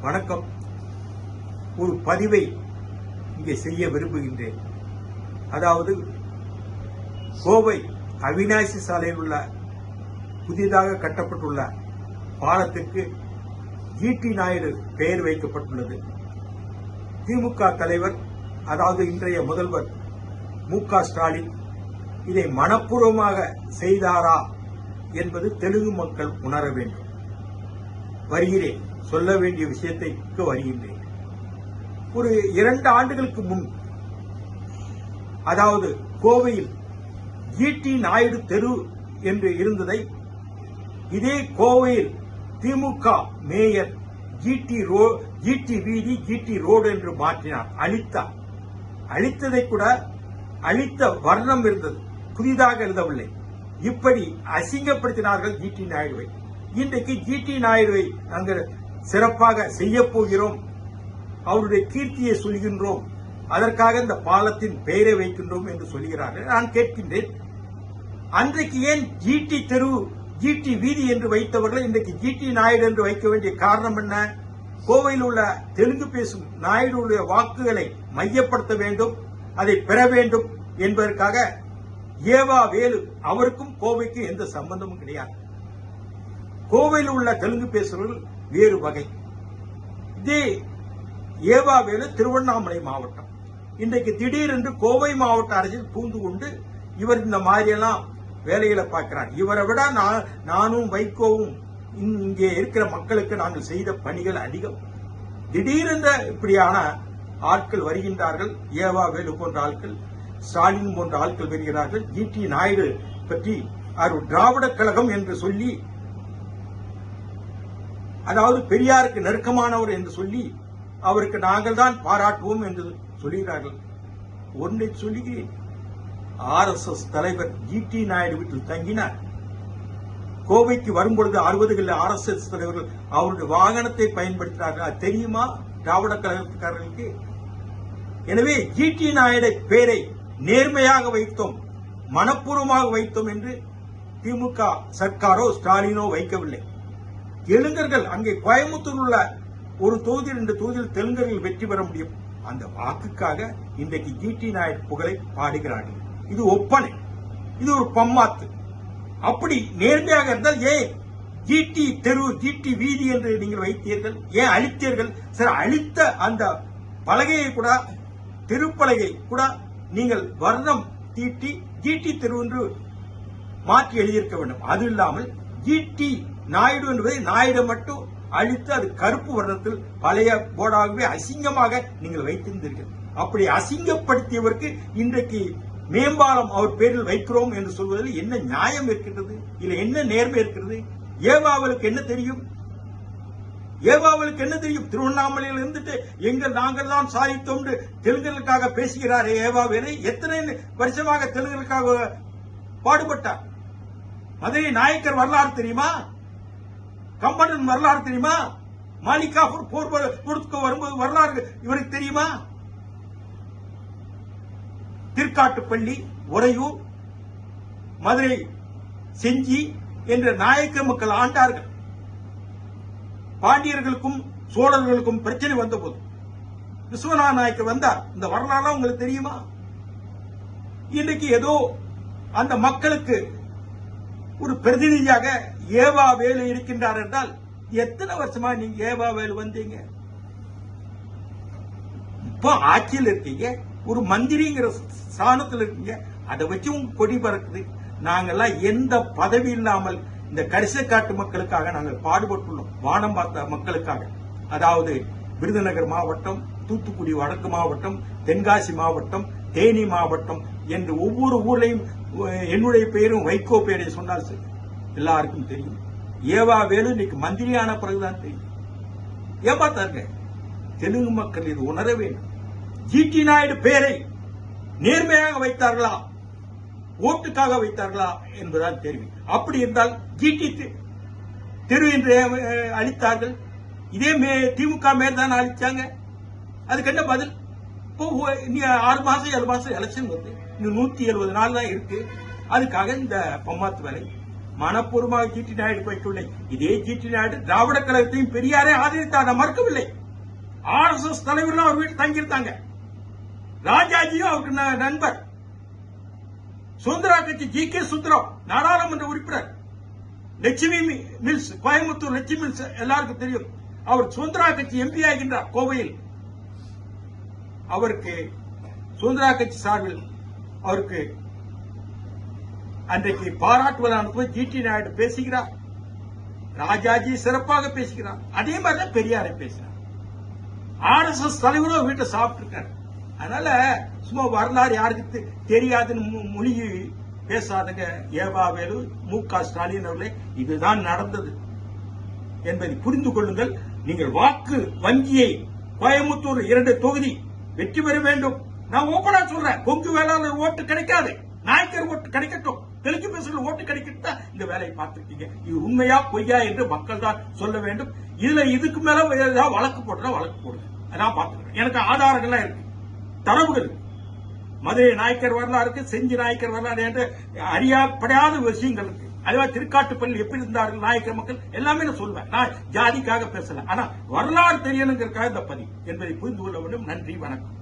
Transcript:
வணக்கம். ஒரு பதிவை இங்கே செய்ய விரும்புகின்றேன். அதாவது கோவை அவிநாசி சாலையில் உள்ள புதிதாக கட்டப்பட்டுள்ள பாலத்திற்கு ஜி.டி. நாயுடு பெயர் வைக்கப்பட்டுள்ளது. திமுக தலைவர், அதாவது இன்றைய முதல்வர் மு.க. ஸ்டாலின் இதை மனப்பூர்வமாக செய்தாரா என்பது தெலுங்கு மக்கள் உணர வேண்டும். வருகிறேன், சொல்ல வேண்டிய விஷயத்திற்கு வருகின்றேன். ஒரு 2 ஆண்டுகளுக்கு முன், அதாவது கோவையில் ஜி.டி. நாயுடு தெரு என்று இருந்ததை இதே கோவையில் திமுக மேயர் ஜி.டி. வீதி, ஜி.டி. ரோடு என்று மாற்றினார், அழித்தார். அழித்ததை கூட அழித்த வர்ணம் இருந்தது, புதிதாக எழுதவில்லை. இப்படி அசிங்கப்படுத்தினார்கள் ஜி.டி. நாயுடுவை. இன்றைக்கு ஜி.டி. நாயுடுவை நாங்கள் சிறப்பாக செய்ய போகிறோம், அவருடைய கீர்த்தியை சொல்கின்றோம், அதற்காக இந்த பாலத்தின் பெயரை வைக்கின்றோம் என்று சொல்கிறார்கள். நான் கேட்கின்றேன், அன்றைக்கு ஏன் ஜி.டி. தெரு, ஜி.டி. வீதி என்று வைத்தவர்கள் இன்றைக்கு ஜி.டி. நாயுடு என்று வைக்க வேண்டிய காரணம் என்ன? கோவையில் உள்ள தெலுங்கு பேசும் நாயுடுடைய வாக்குகளை மையப்படுத்த வேண்டும், அதை பெற வேண்டும் என்பதற்காக ஏவா வேலு, அவருக்கும் கோவைக்கு எந்த சம்பந்தமும் கிடையாது. கோவையில் உள்ள தெலுங்கு பேசுபவர்கள் வேறு வகை. இதே ஏவா வேலு திருவண்ணாமலை மாவட்டம். இன்றைக்கு திடீரென்று கோவை மாவட்ட அரசில் பூந்து கொண்டு இவர் இந்த மாதிரியெல்லாம் வேலைகளை பார்க்கிறார். இவரை விட நானும் வைகோவும் இங்கே இருக்கிற மக்களுக்கு நாங்கள் செய்த பணிகள் அதிகம். திடீரென்று இப்படியான ஆட்கள் வருகின்றார்கள். ஏவா வேலு போன்ற ஆட்கள், ஸ்டாலின் போன்ற ஆட்கள் வருகிறார்கள். ஜி.டி. நாயுடு பற்றி அவர் திராவிட கழகம் என்று சொல்லி, அதாவது பெரியாருக்கு நெருக்கமானவர் என்று சொல்லி அவருக்கு நாங்கள் தான் பாராட்டுவோம் என்று சொல்கிறார்கள். ஒன்றை சொல்லுகிறேன், RSS தலைவர் ஜி.டி. நாயுடு வீட்டில் தங்கினார். கோவைக்கு வரும்பொழுது 60களில் RSS தலைவர்கள் அவருடைய வாகனத்தை பயன்படுத்தினார்கள். அது தெரியுமா திராவிட கழகத்துக்காரர்களுக்கு? எனவே ஜி.டி. நாயுடு பெயரை நேர்மையாக வைத்தோம், மனப்பூர்வமாக வைத்தோம் என்று திமுக சர்க்காரோ ஸ்டாலினோ வைக்கவில்லை. தெலுங்கர்கள், அங்கே கோயம்புத்தூர் உள்ள ஒரு தொகுதி 2 தொகுதியில் தெலுங்கர்கள் வெற்றி பெற முடியும். அந்த வாக்குக்காக இன்றைக்கு ஜி.டி. நாயுடு புகழை பாடுகிறார்கள். இது ஒப்பனை, இது ஒரு பம்மாத்து. அப்படி நேர்மையாக இருந்தால் ஏன் ஜி.டி. தெரு, ஜி.டி. வீதி என்று நீங்கள் வைத்தீர்கள்? ஏன் அழித்தீர்கள்? சரி, அழித்த அந்த பலகையை கூட, திருப்பலகை கூட நீங்கள் வர்ணம் தீட்டி ஜி.டி. தெரு என்று மாற்றி எழுதியிருக்க வேண்டும். அது இல்லாமல் ஜி.டி. நாயுடு என்பதை நாயுடு மட்டும் அழித்து அது கருப்பு வர்ணத்தில் பழைய போர்டாகவே அசிங்கமாக நீங்கள் வைத்திருந்தீர்கள். அப்படி அசிங்கப்படுத்தியவருக்கு இன்றைக்கு மேம்பாலம் அவர் பேரில் வைக்கிறோம் என்று சொல்வதில் என்ன நியாயம் இருக்கின்றது? இல்ல என்ன நேர்மை இருக்கிறது? ஏவாவலுக்கு என்ன தெரியும்? ஏவாவலுக்கு என்ன தெரியும்? திருவண்ணாமலையில் இருந்துட்டு நாங்கள் தான் சாதித்தோம் தெலுங்கர்களுக்காக பேசுகிறாரே ஏவாவேலை. எத்தனை வருஷமாக தெலுங்கர்களுக்காக பாடுபட்டார்? மதுரை நாயக்கர் வரலாறு தெரியுமா? கம்பன் வரலாறு தெரியுமா? மாலிகாபூர் போர் கொடுக்க வரும்போது வரலாறு இவருக்கு தெரியுமா? திருக்காட்டுப்பள்ளி, உறையூர், மதுரை, செஞ்சி என்ற நாயக்க மக்கள் ஆண்டார்கள். பாண்டியர்களுக்கும் சோழர்களுக்கும் பிரச்சனை வந்தபோது விஸ்வநாத நாயக்கர் வந்தார். இந்த வரலாறு உங்களுக்கு தெரியுமா? இன்றைக்கு ஏதோ அந்த மக்களுக்கு ஒரு பிரதிநிதியாக ஏவா வேலு இருக்கின்றார் என்றால், எத்தனை வருஷமா நீங்க ஏவா வேலு வந்தீங்க? இப்போ ஆட்சியில் இருக்கீங்க, ஒரு மந்திரிங்கிற ஸ்தானத்தில் இருக்கீங்க, அதை வச்சு உங்க கொடி பறக்குது. நாங்கெல்லாம் எந்த பதவி இல்லாமல் இந்த கரிசக்காட்டு மக்களுக்காக நாங்கள் பாடுபட்டுள்ளோம், வானம் பார்த்த மக்களுக்காக. அதாவது விருதுநகர் மாவட்டம், தூத்துக்குடி வடக்கு மாவட்டம், தென்காசி மாவட்டம், தேனி மாவட்டம் என்று ஒவ்வொரு ஊர்லையும் என்னுடைய பெயரும் வைகோ பெயரை சொன்னால் எல்லாருக்கும் தெரியும். ஏவா வேலு இன்னைக்கு மந்திரியான பிறகுதான் தெரியும். ஏமாத்தாங்க. தெலுங்கு மக்கள் இது உணர வேண்டும். ஜி.டி. நாயுடு பெயரை நேர்மையாக வைத்தார்களா, ஓட்டுக்காக வைத்தார்களா என்பதுதான் தெரிவி. அப்படி இருந்தால் ஜி.டி. தெரு என்று அளித்தார்கள். இதே திமுக மேல் தான் அளிச்சாங்க. அதுக்கு என்ன பதில்? இப்போ 6 மாசம் 7 மாசம் எலெக்ஷன் வந்து இன்னும் 170 நாள் தான் இருக்கு. அதுக்காக இந்த பம்மாத்து வேலை. மனப்பூர்வமாக ஜிடி நாயுடு வைக்கவில்லை. இதே ஜிடி நாயுடு திராவிட கழகத்தையும் பெரியாரை ஆதரித்தார், நான் மறுக்கவில்லை. RSS தலைவர்கள் அவர் வீட்டில் தங்கியிருந்தாங்க. ராஜாஜியும் அவருக்கு நண்பர். சுதந்திரா கட்சி GK சுந்தரம் நாடாளுமன்ற உறுப்பினர். லட்சுமி மில்ஸ், கோயம்புத்தூர் லட்சுமி மில்ஸ் எல்லாருக்கும் தெரியும். அவர் சுதந்திரா கட்சி MP ஆகின்றார் கோவையில். அவருக்கு சுதந்திரா கட்சி சார்பில் அவருக்கு அன்றைக்கு பாராட்டு விழா போய் ஜிடி நாயுடு பேசுகிறார். ராஜாஜி சிறப்பாக பேசுகிறார். அதே மாதிரிதான் பெரியாரை பேசுறார். RSS தலைவரும் வீட்டை சாப்பிட்டு இருக்காரு. அதனால சும்மா வரலாறு யாருக்கு தெரியாதுன்னு மொழி பேசாதுங்க. ஏவாவேலு, MK ஸ்டாலின் அவர்களே, இதுதான் நடந்தது என்பதை புரிந்து கொள்ளுங்கள். நீங்கள் வாக்கு வங்கியை கோயம்புத்தூர் 2 தொகுதி வெற்றி பெற வேண்டும். நான் ஓப்பனா சொல்றேன், கொங்கு வேளாளர் ஓட்டு கிடைக்காது, நாயக்கர் ஓட்டு கிடைக்கட்டும், தெலுங்கு பேசுகிற ஓட்டு கிடைக்கிட்டு இந்த வேலையை பார்த்துருக்கீங்க. இது உண்மையா பொய்யா என்று மக்கள் தான் சொல்ல வேண்டும். இதுக்கு மேல ஏதாவது வழக்கு போட்டா வழக்கு போடுங்க, அதான் பார்த்துக்கிறேன். எனக்கு ஆதாரங்கள்லாம் இருக்கு, தரவுகள். மதுரை நாயக்கர் வரலாறு இருக்கு, செஞ்சி நாயக்கர் வரலாறு என்று அறியப்படாத விஷயங்கள் இருக்கு. அதுவா திருக்காட்டுப்பள்ளி எப்படி இருந்தார்கள் நாயக்கர் மக்கள் எல்லாமே நான் சொல்வேன். நான் ஜாதிக்காக பேசல, ஆனா வரலாறு தெரியணுங்கிறதுக்காக இந்த பதிவு என்பதை புரிந்து கொள்ள வேண்டும். நன்றி, வணக்கம்.